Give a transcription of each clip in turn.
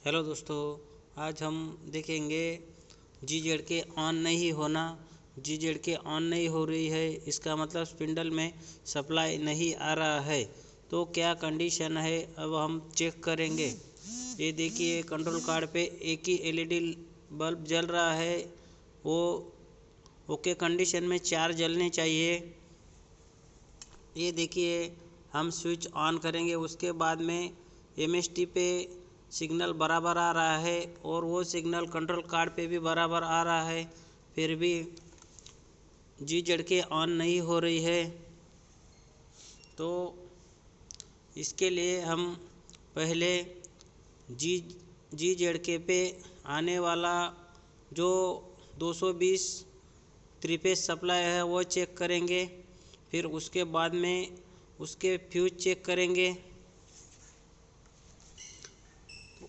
Hello दोस्तों, आज हम देखेंगे जीजेड के ऑन नहीं होना। जीजेड के ऑन नहीं हो रही है, इसका मतलब स्पिंडल में सप्लाई नहीं आ रहा है। तो क्या कंडीशन है अब हम चेक करेंगे। ये देखिए, कंट्रोल कार्ड पे एक ही एलईडी बल्ब जल रहा है। वो ओके कंडीशन में 4 जलने चाहिए। ये देखिए, हम स्विच ऑन करेंगे, उसके बाद में एमएसटी पे सिग्नल बराबर आ रहा है और वो सिग्नल कंट्रोल कार्ड पे भी बराबर आ रहा है, फिर भी जीजेड के ऑन नहीं हो रही है। तो इसके लिए हम पहले जी जीजेड के पे आने वाला जो 220 थ्री फेज सप्लाई है वो चेक करेंगे। फिर उसके बाद में उसके फ्यूज चेक करेंगे।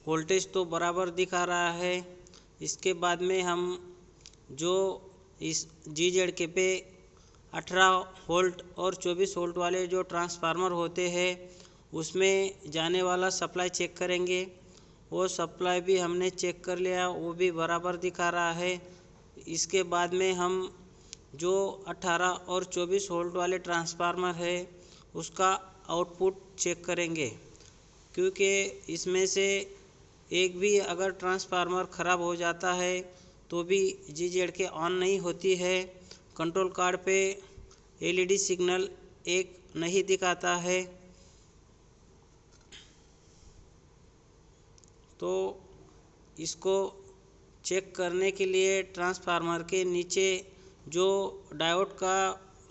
वोल्टेज तो बराबर दिखा रहा है। इसके बाद में हम जो इस जीजेड के पे 18 वोल्ट और 24 वोल्ट वाले जो ट्रांसफार्मर होते हैं उसमें जाने वाला सप्लाई चेक करेंगे। वो सप्लाई भी हमने चेक कर लिया, वो भी बराबर दिखा रहा है। इसके बाद में हम जो 18 और 24 वोल्ट वाले ट्रांसफार्मर है उसका आउटपुट चेक करेंगे, क्योंकि इसमें से एक भी अगर ट्रांसफार्मर ख़राब हो जाता है तो भी जीजेड के ऑन नहीं होती है। कंट्रोल कार्ड पे एलईडी सिग्नल एक नहीं दिखाता है। तो इसको चेक करने के लिए ट्रांसफार्मर के नीचे जो डायोड का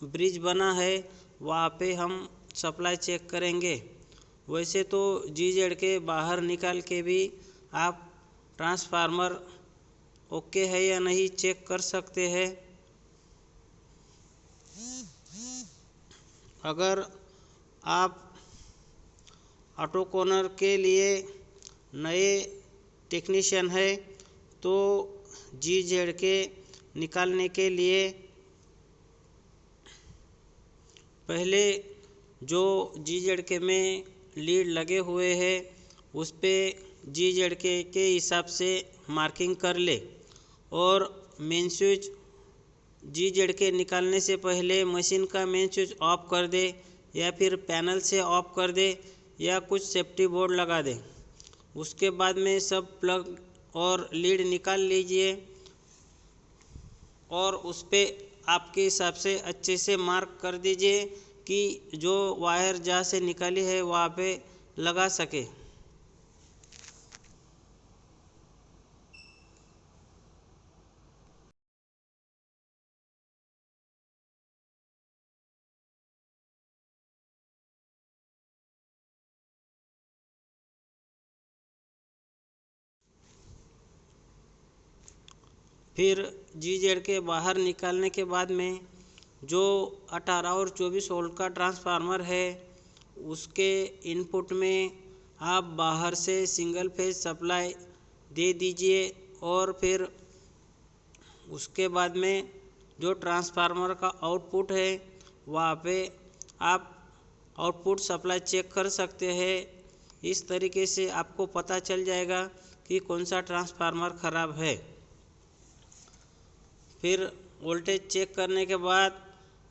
ब्रिज बना है वहाँ पे हम सप्लाई चेक करेंगे। वैसे तो जीजेड के बाहर निकाल के भी आप ट्रांसफार्मर ओके है या नहीं चेक कर सकते हैं। अगर आप ऑटो कॉर्नर के लिए नए टेक्नीशियन है तो जीजेड के निकालने के लिए पहले जो जीजेड के में लीड लगे हुए हैं उस पे जीजेड के हिसाब से मार्किंग कर ले और मेन स्विच जीजेड के निकालने से पहले मशीन का मेन स्विच ऑफ कर दे या फिर पैनल से ऑफ कर दे या कुछ सेफ्टी बोर्ड लगा दे। उसके बाद में सब प्लग और लीड निकाल लीजिए और उस पर आपके हिसाब से अच्छे से मार्क कर दीजिए कि जो वायर जहाँ से निकाली है वहाँ पे लगा सके। फिर जीजेड के बाहर निकालने के बाद में जो 18 और 24 वोल्ट का ट्रांसफार्मर है उसके इनपुट में आप बाहर से सिंगल फेज सप्लाई दे दीजिए और फिर उसके बाद में जो ट्रांसफार्मर का आउटपुट है वहाँ पे आप आउटपुट सप्लाई चेक कर सकते हैं। इस तरीके से आपको पता चल जाएगा कि कौन सा ट्रांसफार्मर ख़राब है। फिर वोल्टेज चेक करने के बाद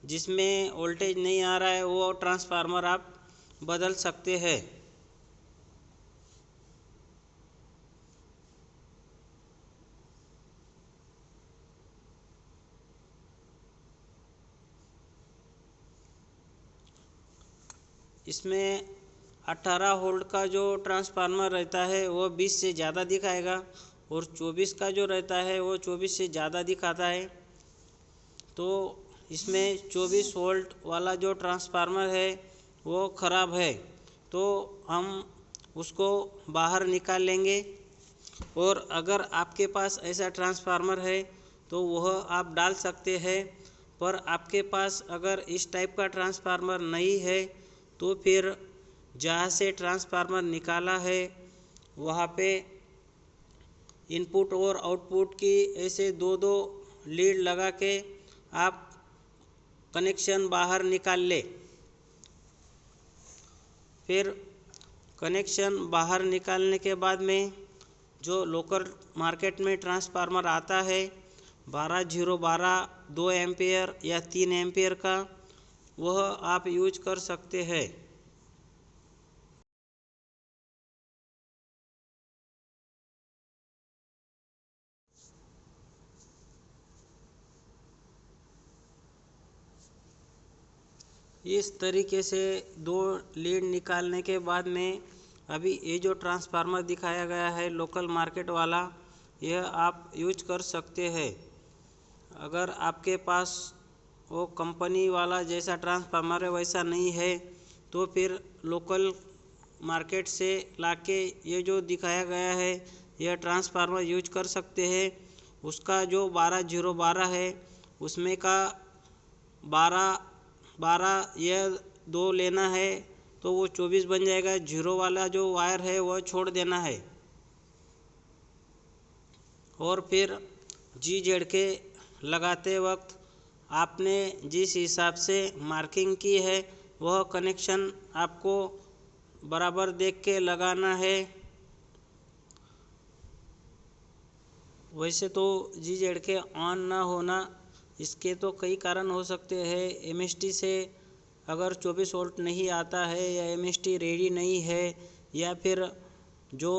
जिसमें वोल्टेज नहीं आ रहा है वो ट्रांसफार्मर आप बदल सकते हैं। इसमें 18 वोल्ट का जो ट्रांसफार्मर रहता है वो 20 से ज़्यादा दिखाएगा और 24 का जो रहता है वो 24 से ज़्यादा दिखाता है। तो इसमें 24 वोल्ट वाला जो ट्रांसफार्मर है वो ख़राब है, तो हम उसको बाहर निकाल लेंगे। और अगर आपके पास ऐसा ट्रांसफार्मर है तो वह आप डाल सकते हैं, पर आपके पास अगर इस टाइप का ट्रांसफार्मर नहीं है तो फिर जहाँ से ट्रांसफार्मर निकाला है वहाँ पे इनपुट और आउटपुट की ऐसे दो दो लीड लगा के आप कनेक्शन बाहर निकाल ले। फिर कनेक्शन बाहर निकालने के बाद में जो लोकल मार्केट में ट्रांसफार्मर आता है 12012 2 एम्पियर या 3 एम्पियर का, वह आप यूज कर सकते हैं। इस तरीके से दो लीड निकालने के बाद में अभी ये जो ट्रांसफार्मर दिखाया गया है लोकल मार्केट वाला, यह आप यूज कर सकते हैं। अगर आपके पास वो कंपनी वाला जैसा ट्रांसफार्मर है वैसा नहीं है तो फिर लोकल मार्केट से लाके ये जो दिखाया गया है यह ट्रांसफार्मर यूज कर सकते हैं। उसका जो 12012 है उसमें का 12 यह 2 लेना है तो वो 24 बन जाएगा। जीरो वाला जो वायर है वह छोड़ देना है और फिर GZ के लगाते वक्त आपने जिस हिसाब से मार्किंग की है वह कनेक्शन आपको बराबर देख के लगाना है। वैसे तो GZ के ऑन ना होना इसके तो कई कारण हो सकते हैं। MST से अगर 24 वोल्ट नहीं आता है या MST रेडी नहीं है या फिर जो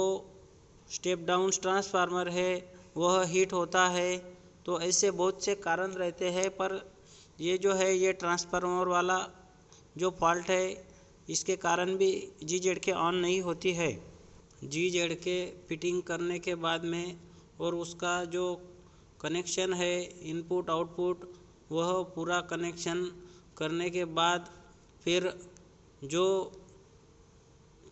स्टेप डाउन ट्रांसफार्मर है वह हीट होता है, तो ऐसे बहुत से कारण रहते हैं। पर ये जो है ये ट्रांसफार्मर वाला जो फॉल्ट है इसके कारण भी GZ के ऑन नहीं होती है। GZ के फिटिंग करने के बाद में और उसका जो कनेक्शन है इनपुट आउटपुट वह पूरा कनेक्शन करने के बाद फिर जो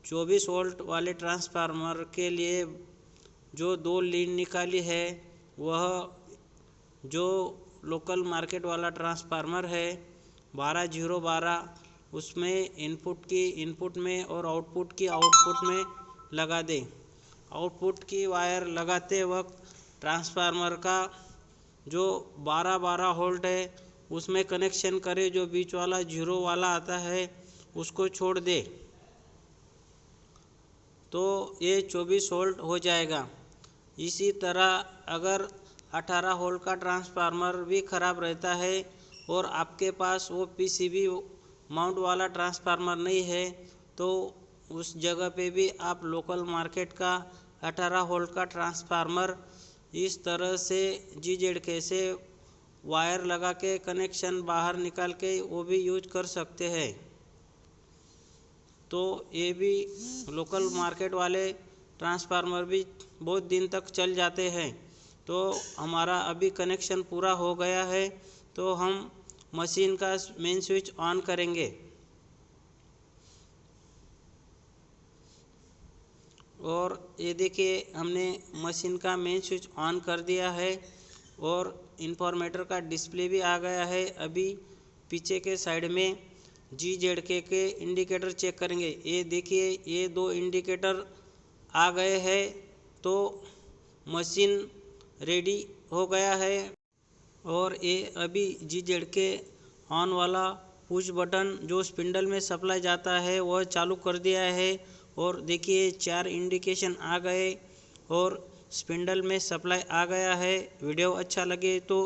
24 वोल्ट वाले ट्रांसफार्मर के लिए जो 2 लीड निकाली है वह जो लोकल मार्केट वाला ट्रांसफार्मर है 12012 उसमें इनपुट की इनपुट में और आउटपुट की आउटपुट में लगा दें। आउटपुट की वायर लगाते वक्त ट्रांसफार्मर का जो 12 वोल्ट है उसमें कनेक्शन करें, जो बीच वाला जीरो वाला आता है उसको छोड़ दे तो ये 24 वोल्ट हो जाएगा। इसी तरह अगर 18 वोल्ट का ट्रांसफार्मर भी ख़राब रहता है और आपके पास वो PCB माउंट वाला ट्रांसफार्मर नहीं है तो उस जगह पे भी आप लोकल मार्केट का 18 वोल्ट का ट्रांसफार्मर इस तरह से GZ से वायर लगा के कनेक्शन बाहर निकाल के वो भी यूज कर सकते हैं। तो ये भी लोकल मार्केट वाले ट्रांसफार्मर भी बहुत दिन तक चल जाते हैं। तो हमारा अभी कनेक्शन पूरा हो गया है तो हम मशीन का मेन स्विच ऑन करेंगे और ये देखिए हमने मशीन का मेन स्विच ऑन कर दिया है और इन्फॉर्मेटर का डिस्प्ले भी आ गया है। अभी पीछे के साइड में GZ के इंडिकेटर चेक करेंगे। ये देखिए ये 2 इंडिकेटर आ गए हैं तो मशीन रेडी हो गया है। और ये अभी GZ के ऑन वाला पुश बटन जो स्पिंडल में सप्लाई जाता है वह चालू कर दिया है और देखिए 4 इंडिकेशन आ गए और स्पिंडल में सप्लाई आ गया है। वीडियो अच्छा लगे तो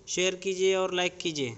शेयर कीजिए और लाइक कीजिए।